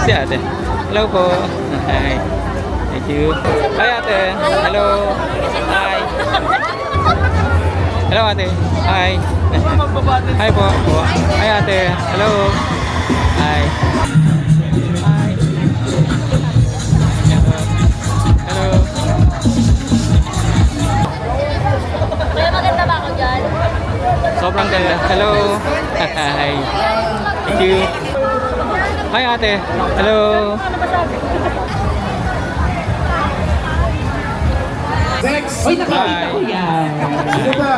Si ate. Hello po. Hi. Thank you. Hi ate. Hello. Hi. Hello ate. Hi. Hi po. Hi ate. Hello. Hi. Hi. Hello. Kuya, maganda ba ako dyan? Sobrang ganda. Hello. Hi. Thank you. Hi ate. Hello. Next! Uy, nakakita ko yan. Sino ba?